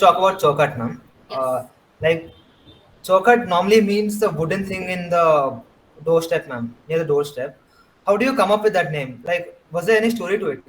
talk about Chokhat now. Yes. Like Chokhat normally means the wooden thing in the doorstep, ma'am, near the doorstep. How do you come up with that name? Like, was there any story to it?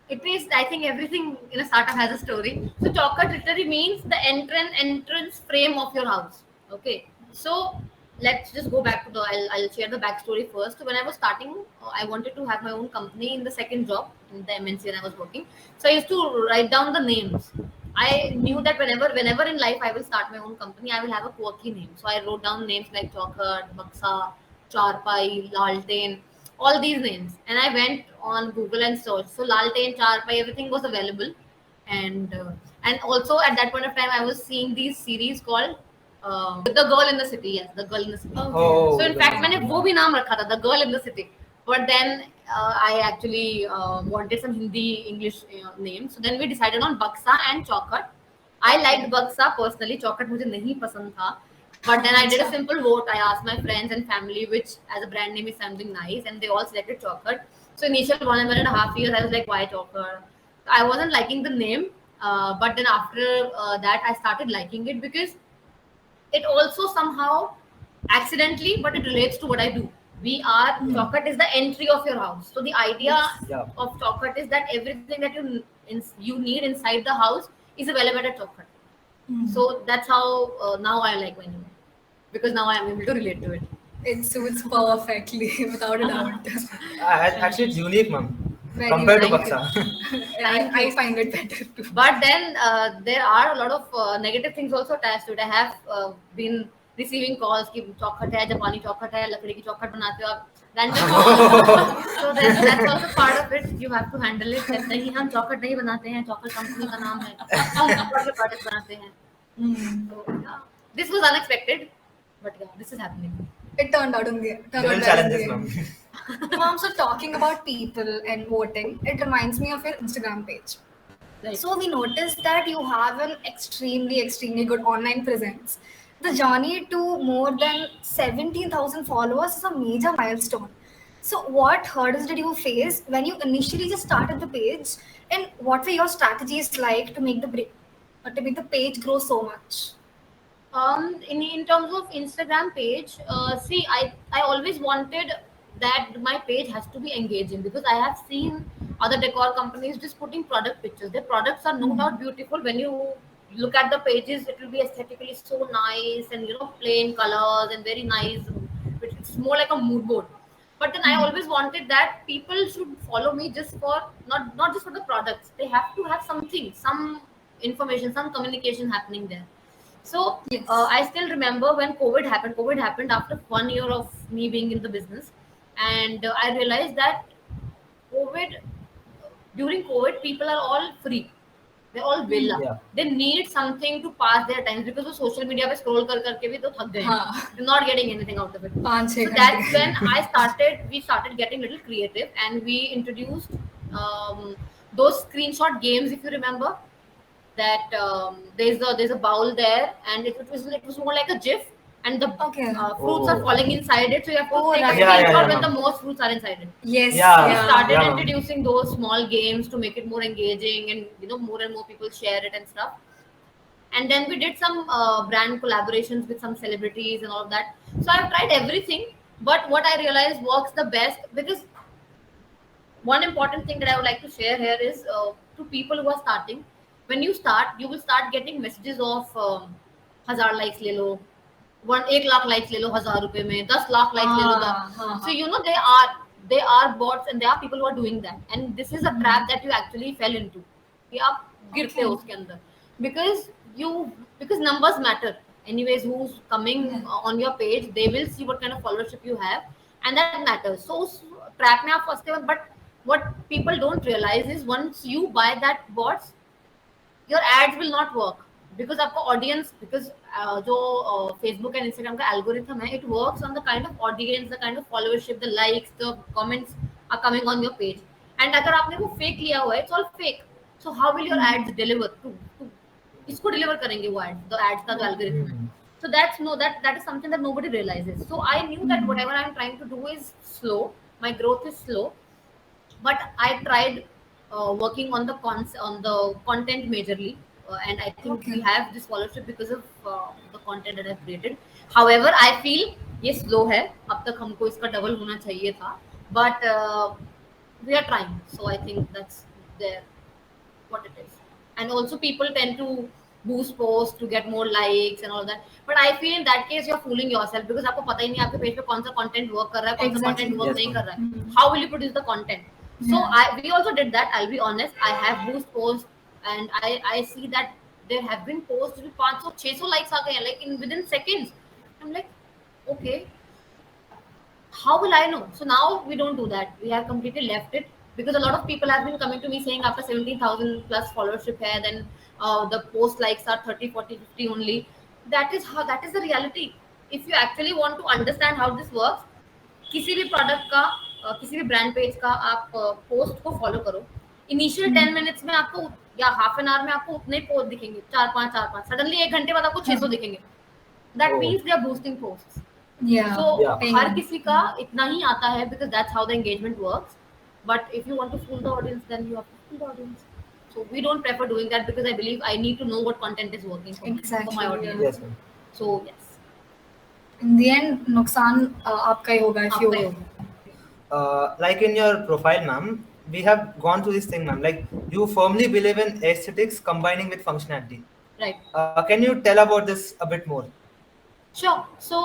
It means I think everything in a startup has a story. So Chokhat literally means the entrance frame of your house. Okay. So let's just go back to the. I'll share the backstory first. So when I was starting, I wanted to have my own company in the second job in the MNC when I was working. So I used to write down the names. I knew that whenever in life I will start my own company, I will have a quirky name. So I wrote down names like Chokhat, Baksa, Charpai, Laltain, all these names. And I went on Google and searched. So Laltain, Charpai, everything was available. And and also at that point of time, I was seeing these series called The Girl in the City. Yes, The Girl in the City. Okay. So Oh, in fact, मैंने वो भी नाम रखा था, The Girl in the City. But then I actually wanted some Hindi English name. So then we decided on Baksa and Chokhat. I liked Baksa personally. Chokhat मुझे नहीं पसंद था. But then I did a simple vote. I asked my friends and family which as a brand name is something nice, and they all selected Chokhat. So initial 1.5 years, I was like, why Chokhat? I wasn't liking the name, but then after that, I started liking it because it also somehow accidentally, but it relates to what I do. We are Chokhat is the entry of your house. So the idea yeah. of Chokhat is that everything that you need inside the house is available at Chokhat. So that's how now I like my name because now I am able to relate to it. It suits perfectly, without a doubt. Actually, it's unique, ma'am, Very compared to Thank you. Baksa. I find it better too. But then there are a lot of negative things also attached to it. I have been receiving calls कि चौखट है, जापानी चौखट है, लकड़ी की चौखट बनाते हो आप, random calls. So then that's also part of it. You have to handle it. that नहीं हम चौखट नहीं बनाते हैं, चौखट कंपनी का नाम है, हम चौखट के प्रोडक्ट बनाते हैं. So yeah, this was unexpected, but yeah, this is happening. It turned out in the turned Real out well in challenges, the ma'am. end. Mom, so talking about people and voting, it reminds me of your Instagram page. Right. So we noticed that you have an extremely good online presence. The journey to more than 17,000 followers is a major milestone. So what hurdles did you face when you initially just started the page, and what were your strategies like to make the page grow so much? In terms of Instagram page, see, I always wanted that my page has to be engaging because I have seen other decor companies just putting product pictures. Their products are no doubt beautiful. When you look at the pages, it will be aesthetically so nice and plain colors and very nice. It's more like a mood board. But then I always wanted that people should follow me just for not just for the products. They have to have something, some information, some communication happening there. So Yes. I still remember when COVID happened. COVID happened after 1 year of me being in the business, and I realized that COVID during COVID, people are all free. They're all villa. Yeah. They need something to pass their time because वो social media पे scroll कर करके भी तो थक गए हैं. हाँ. They're not getting anything out of it. 5-6 So that's when we started getting a little creative, and we introduced those screenshot games, if you remember. That there's a bowl there, and it was more like a GIF, and the Okay. fruits are Oh. falling inside it, so you have to Oh, take right. a Yeah, yeah, screenshot yeah, when the ma'am. most fruits are inside it. Yes. Yeah. We Yeah. started Yeah, ma'am. introducing those small games to make it more engaging, and more and more people share it and stuff. And then we did some brand collaborations with some celebrities and all of that. So I've tried everything, but what I realized works the best because one important thing that I would like to share here is to people who are starting. When you start, you will start getting messages of 1,000 likes ले लो, 1 lakh likes ले लो 1,000 रुपए में, 10 lakh likes ले लो हाँ. So they are bots, and there are people who are doing that, and this is a trap that you actually fell into. कि आप गिरते हो उसके अंदर because numbers matter. Anyways, who's coming on your page, they will see what kind of followership you have, and that matters. So उस trap में आप फंसते हो, but what people don't realize is once you buy that bots, your ads will not work because आपका audience, because जो Facebook and Instagram का algorithm है, it works on the kind of audience, the kind of followership, the likes, the comments are coming on your page. And अगर आपने वो fake लिया हुआ है, it's all fake. So how will your ads deliver to इसको deliver करेंगे वो ads, the ads का जो algorithm है. So that is something that nobody realizes. So I knew that whatever I'm trying to do is slow. My growth is slow, but I tried working on the content majorly. and I think we Okay. have this followership because of the content that I've created. However, I feel ये slow है. अब तक हमको इसका double होना चाहिए था, but we are trying. So I think that's there what it is. And also people tend to boost posts to get more likes and all that. But I feel in that case you're fooling yourself because आपको पता ही नहीं आपके page पे कौन सा content work कर रहा है, कौन सा content Exactly. work Yes, नहीं ma'am. कर रहा है. How will you produce the content? So Yeah. we also did that. I'll be honest. I have boost posts and I see that there have been posts with 500 600 likes आ गए हैं like in within seconds. I'm like, okay, how will I know? So now we don't do that. We have completely left it because a lot of people have been coming to me saying after 17,000 plus followership hai, then the post likes are 30, 40, 50 only. That is the reality. If you actually want to understand how this works, किसी भी product का किसी भी brand page का आप post को follow करो. Initial 10 minutes में आपको या हाफ एन आवर में आपको उतने पोस्ट दिखेंगे, चार पांच सडनली 1 घंटे बाद आपको 600 दिखेंगे. That Oh, means they are boosting post. Yeah. So yeah. हर Paying. किसी का इतना ही आता है because that's how the engagement works. But if you want to fool the audience, then you have to fool the audience. So we don't prefer doing that because I believe I need to know what content is working for me, for my Exactly. Yeah. audience. Yes, ma'am. So yes, In the end, नुकसान आपका ही होगा if you. आपका ही होगा. Like in your profile, ma'am, we have gone through this thing, ma'am. Like you firmly believe in aesthetics combining with functionality. Right. Can you tell about this a bit more? Sure. So,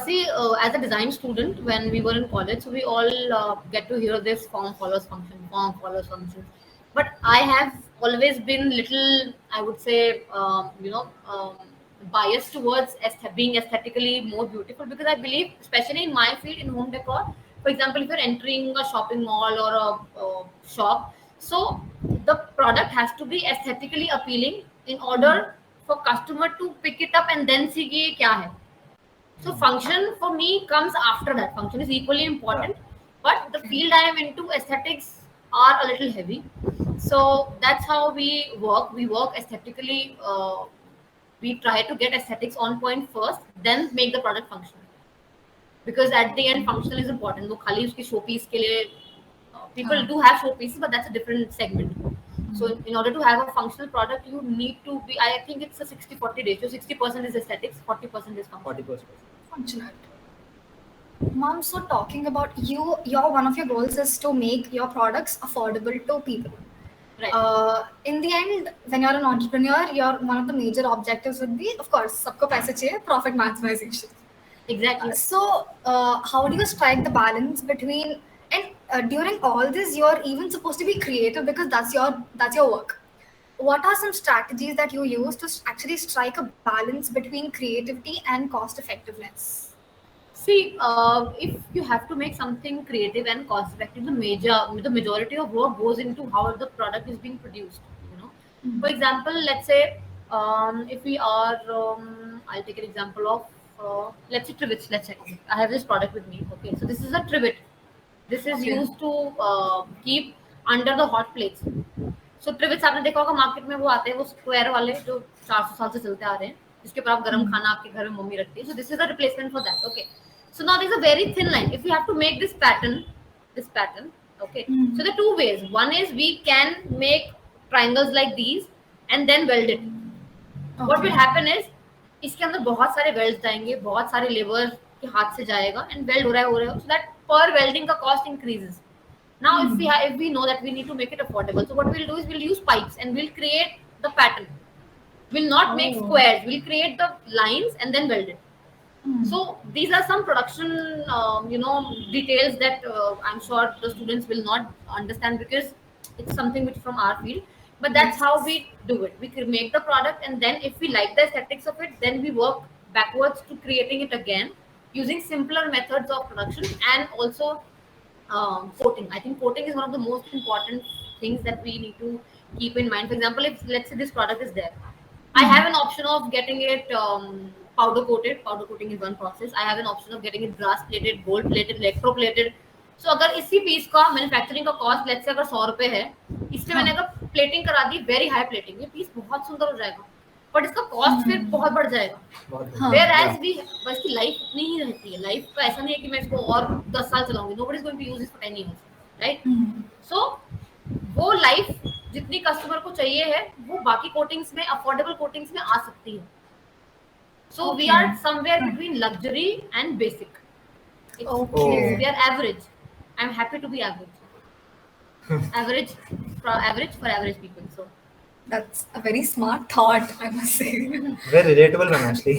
see, as a design student, when we were in college, so we all get to hear this form follows function, form follows function. But I have always been little, I would say, biased towards being aesthetically more beautiful because I believe, especially in my field in home decor, for example, if you're entering a shopping mall or a shop, so the product has to be aesthetically appealing in order for customer to pick it up and then see कि ये क्या है. So function for me comes after that. Function is equally Yeah. important, but the field I am into, aesthetics are a little heavy. So that's how we work. We work aesthetically. We try to get aesthetics on point first, then make the product functional. Because at the end, functional is important. वो खाली उसकी showpiece के लिए people do have showpieces, but that's a different segment. So in order to have a functional product, you need to be. I think it's a 60-40 ratio. 60% is aesthetics, 40% is functional. 40%. Functionality. Mom, so talking about you, one of your goals is to make your products affordable to people. Right. In the end, when you're an entrepreneur, one of the major objectives would be, of course, सबको पैसे चाहिए, profit maximization. Exactly. So, how do you strike the balance between and during all this, you're even supposed to be creative because that's your work. What are some strategies that you use to actually strike a balance between creativity and cost effectiveness? See, if you have to make something creative and cost effective, the majority of work goes into how the product is being produced. You know, for example, let's say if we are, I'll take an example of let's say trivets. Let's say I have this product with me. Okay, so this is a trivet. This is Okay. used to keep under the hot plates. सो ट्रिविट्स आपने देखा होगा market में वो आते हैं वो square वाले जो 400 साल से चलते आ रहे हैं जिसके ऊपर आप गर्म खाना आपके घर में मम्मी रखती है so this is a replacement for that okay so now there is a very thin line if you have to make this pattern okay so there are two ways one is we can make triangles like these and then weld it what will happen is इसके अंदर बहुत सारे welds जाएंगे बहुत सारे labour के हाथ से जाएगा एंड वेल्ड हो रहा है सो दैट पर वेल्डिंग का cost increases. Now, if we know that we need to make it affordable, so what we'll do is we'll use pipes and we'll create the pattern. We'll not make squares. We'll create the lines and then weld it. So these are some production, details that I'm sure the students will not understand because it's something which from our field. But that's how we do it. We can make the product, and then if we like the aesthetics of it, then we work backwards to creating it again using simpler methods of production and also quoting. I think quoting is one of the most important things that we need to keep in mind. For example, if let's say this product is there, I have an option of getting it powder coated. Powder coating is one process. I have an option of getting it brass plated, gold plated, electro plated. So अगर इसी piece का manufacturing का cost let's say अगर 100 रुपए है इसमें मैंने अगर प्लेटिंग करा दी वेरी हाई प्लेटिंग ये पीस बहुत सुंदर हो जाएगा बट इसका कॉस्ट फिर बहुत बढ़ जाएगा. बहुत वेयर बढ़िया. एज वी बस की लाइफ उतनी ही रहती है. लाइफ का ऐसा नहीं है कि मैं इसको और 10 साल चलाऊंगी. Nobody is going to use this for 10 years, right? So वो लाइफ जितनी कस्टमर को चाहिए है वो बाकी कोटिंग्स में, अफोर्डेबल कोटिंग्स में आ सकती है. So we Okay. are somewhere between luxury and basic. It's Oh, Okay. we are average. I'm happy to be average. Average average for average people. So That's a very smart thought, I must say. very relatable, ma'am, actually.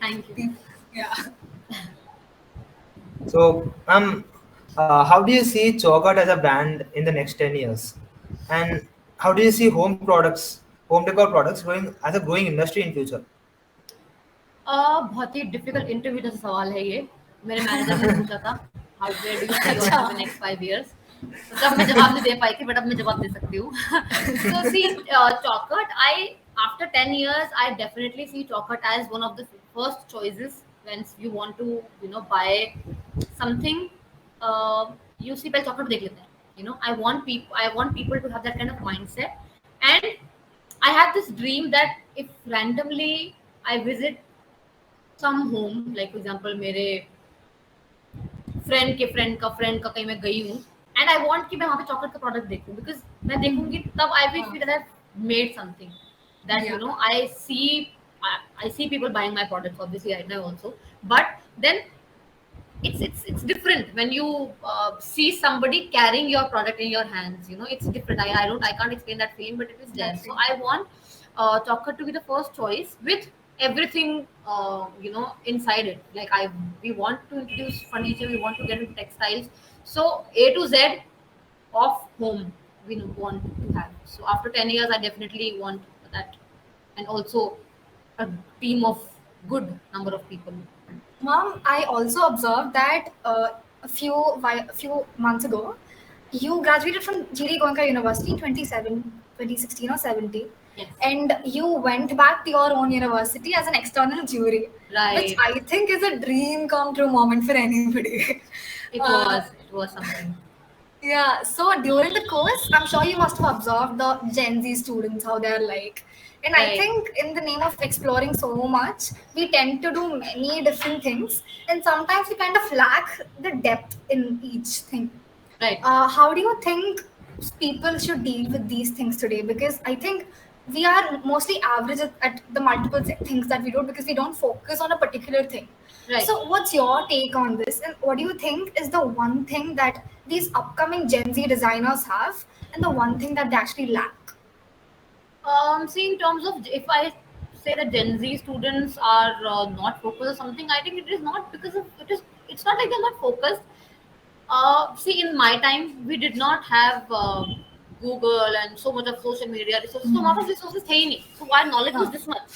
thank you. Yeah. So, how do you see Chokhat as a brand in the next 10 years? And how do you see home decor products growing as a growing industry in future? बहुत ही difficult interview जैसा सवाल है ये. मेरे manager ने पूछा था how where do you see अच्छा. Yourself in next 5 years. तो तब मैं जवाब नहीं दे पाई थी, बट अब मैं जवाब दे सकती हूँ. So see, Chokhat, I after 10 years, I definitely see Chokhat as one of the first choices when you want to, buy something. Uh, you see, पहले Chokhat देख लेते हैं. I want people to have that kind of mindset, and I have this dream that if randomly I visit some home, like for example मेरे friend का कहीं मैं गई हूँ, एंड आई वांट कि मैं वहाँ पे चॉकलेट का प्रोडक्ट देखूँ, बिकॉज मैं देखूंगी तब I will feel that I made something that Yeah. I see people buying my products obviously right now also, but then it's different when you see somebody carrying your product in your hands. It's different. I can't explain that feeling, but it is there. That's So it. I want chocolate to be the first choice with everything inside it. Like we want to introduce furniture, we want to get into textiles, so A to Z of home we want to have. So after 10 years I definitely want that, and also a team of good number of people. Mom, I also observed that a few months ago, you graduated from GD Goenka University in 2016 or 17, Yes. and you went back to your own university as an external jury, which Right. I think is a dream come true moment for anybody. It Uh, was. It was something. yeah, so during the course, I'm sure you must have observed the Gen Z students, how they're like. And I Right. think in the name of exploring so much, we tend to do many different things, and sometimes we kind of lack the depth in each thing. Right. How do you think people should deal with these things today? Because I think we are mostly average at the multiple things that we do because we don't focus on a particular thing. Right. So, what's your take on this? And what do you think is the one thing that these upcoming Gen Z designers have, and the one thing that they actually lack? See, in terms of, if I say that Gen Z students are not focused or something, I think it is not because of it is. It's not like they're not focused. See, in my time, we did not have Google and so much of social media resources. So a lot of resources थे ही नहीं. So our knowledge was Huh. this much.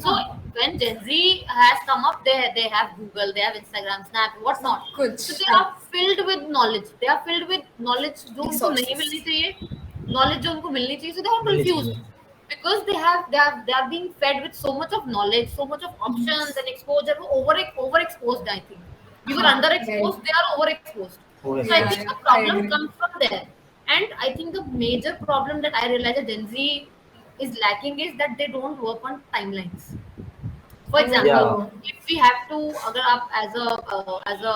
So when Gen Z has come up, they have Google, they have Instagram, Snap, whatnot. Good. So they are filled with knowledge. They are filled with knowledge जो उनको नहीं मिलनी Resources. चाहिए, knowledge जो उनको मिलनी चाहिए. So they are मिलनी confused चाहिए. because they are being fed with so much of knowledge, so much of options and exposure. वो overexposed, I think. We were Huh. Right. underexposed, they are overexposed. Oh, So I Yeah, think yes. yeah, the I problem agree. comes from there. And I think the major problem that I realize that Gen Z is lacking is that they don't work on timelines. For example, Yeah. Oh, if we have to, अगर आप as a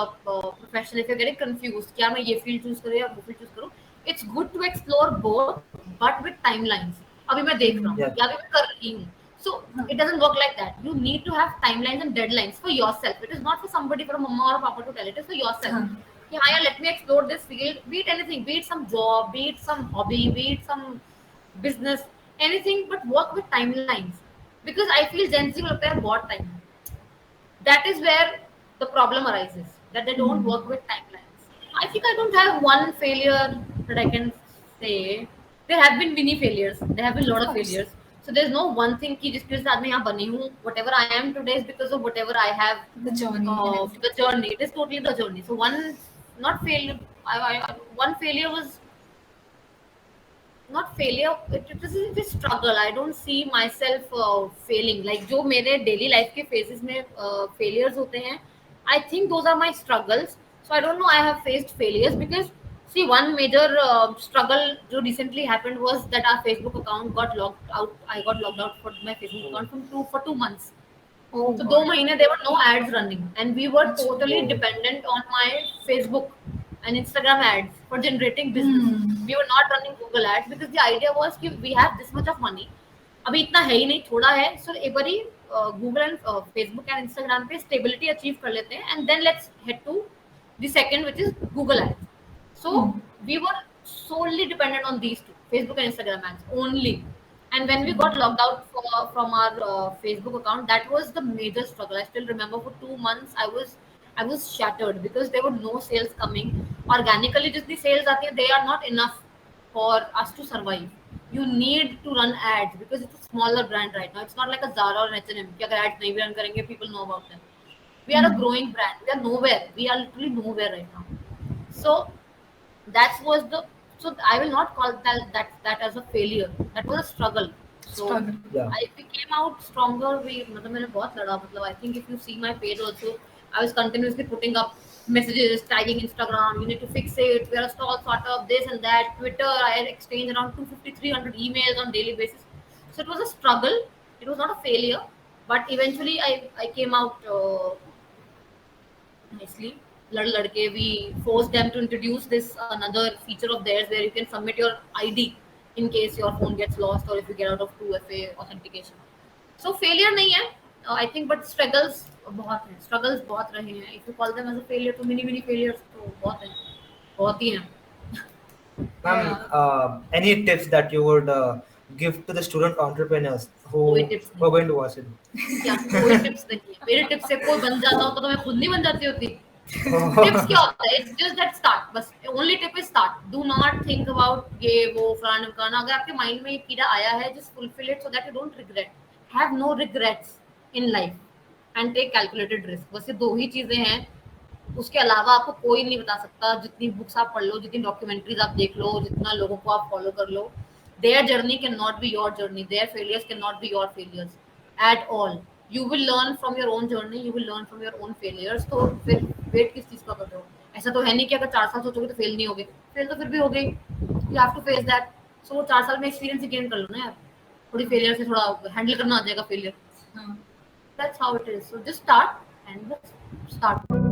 professional, if you're getting confused, क्या मैं ये field choose करूँ या वो field choose करूँ, it's good to explore both, but with timelines. अभी मैं देख रहा हूँ Yeah. या अभी मैं कर रही हूँ. So it doesn't work like that. You need to have timelines and deadlines for yourself. It is not for somebody, for a mama or papa to tell. It is for yourself. huh. Yeah, yeah, let me explore this field. Be it anything, be it some job, be it some hobby, be it some business, anything, but work with timelines. Because I feel Gen Z will लगता है बहुत time. That is where the problem arises, that they don't work with timelines. I think I don't have one failure that I can say. There have been many failures. There have been a Of lot of course. failures. So there's no one thing कि जिसकी वजह से आज मैं यहाँ बनी हूँ. Whatever I am today is because of whatever I have, The journey and everything. the journey. It is totally the journey. So one, not failure. One failure was not failure. It is struggle. I don't see myself failing. Like जो मेरे daily life के phases में failures होते हैं, I think those are my struggles. So I don't know. I have faced failures because see, one major struggle जो recently happened was that our Facebook account got locked out. I got logged out for my Facebook account for 2 months. Oh, So 2 God. महीने there were no ads running, and we were totally Oh. dependent on my Facebook, and Instagram ads for generating business. We were not running Google ads because the idea was कि we have this much of money. अभी इतना है ही नहीं, थोड़ा है, so एक बारी Google and Facebook and Instagram पे stability achieve कर लेते हैं, and then let's head to the second, which is Google ads. So we were solely dependent on these two, Facebook and Instagram ads only. And when we got logged out from our Facebook account, that was the major struggle. I still remember for 2 months I was shattered because there were no sales coming. Organically, just the sales आती हैं, they are not enough for us to survive. You need to run ads because it's a smaller brand right now. It's not like a Zara or an H&M कि अगर ads नहीं भी run करेंगे, people know about them. We are a growing brand. We are nowhere. We are literally nowhere right now. So that was the, so I will not call that as a failure. That was a struggle. So Struggle. Yeah. we came out stronger. मतलब मैंने बहुत लड़ा, मतलब I think if you see my page also, I was continuously putting up messages, tagging Instagram, you need to fix it, we are a stall startup, this and that. Twitter, I had exchanged around 250, 300 emails on daily basis. So it was a struggle. It was not a failure, but eventually I came out nicely. लड़ लड़के, we forced them to introduce this another feature of theirs where you can submit your ID in case your phone gets lost or if you get out of 2FA authentication. So failure नहीं है, I think, but struggles बहुत हैं, struggles बहुत रहे हैं. If you call them as a failure, तो mini failures तो बहुत हैं, बहुत ही हैं. Ma'am, any tips that you would give to the student entrepreneurs कोई who tips are नहीं, going to watch it? क्या कोई tips नहीं है. मेरे tips से कोई बन जाता होता तो मैं खुद नहीं बन जाती होती. Tips क्या होता है? It's just that start. बस only tip is start. Do not think about ये वो फलाना ढिमकाना. अगर आपके mind में ये कीड़ा आया है, just fulfill it so that you don't regret. Have no regrets in life and take calculated risk. बस ये दो ही चीजें हैं. उसके अलावा आपको कोई नहीं बता सकता. जितनी बुक्स आप पढ़ लो, जितनी डॉक्यूमेंट्रीज आप देख लो, जितना लोगों को आप फॉलो कर लो, their journey cannot be your journey. Their failures cannot be your failures at all. You will learn from your own journey. You will learn from your own failures. तो फिर वेट किस चीज का कर रहे हो? ऐसा तो है नहीं कि अगर 4 साल सोचोगे तो फेल नहीं होगे. फेल तो फिर भी हो गई. You have to face that. So वो 4 साल में एक्सपीरियंस ही गेन कर लो ना यार. थोड़ी फेलियर से थोड़ा हैंडल करना आ जाएगा failure. That's how it is. So just start and just start.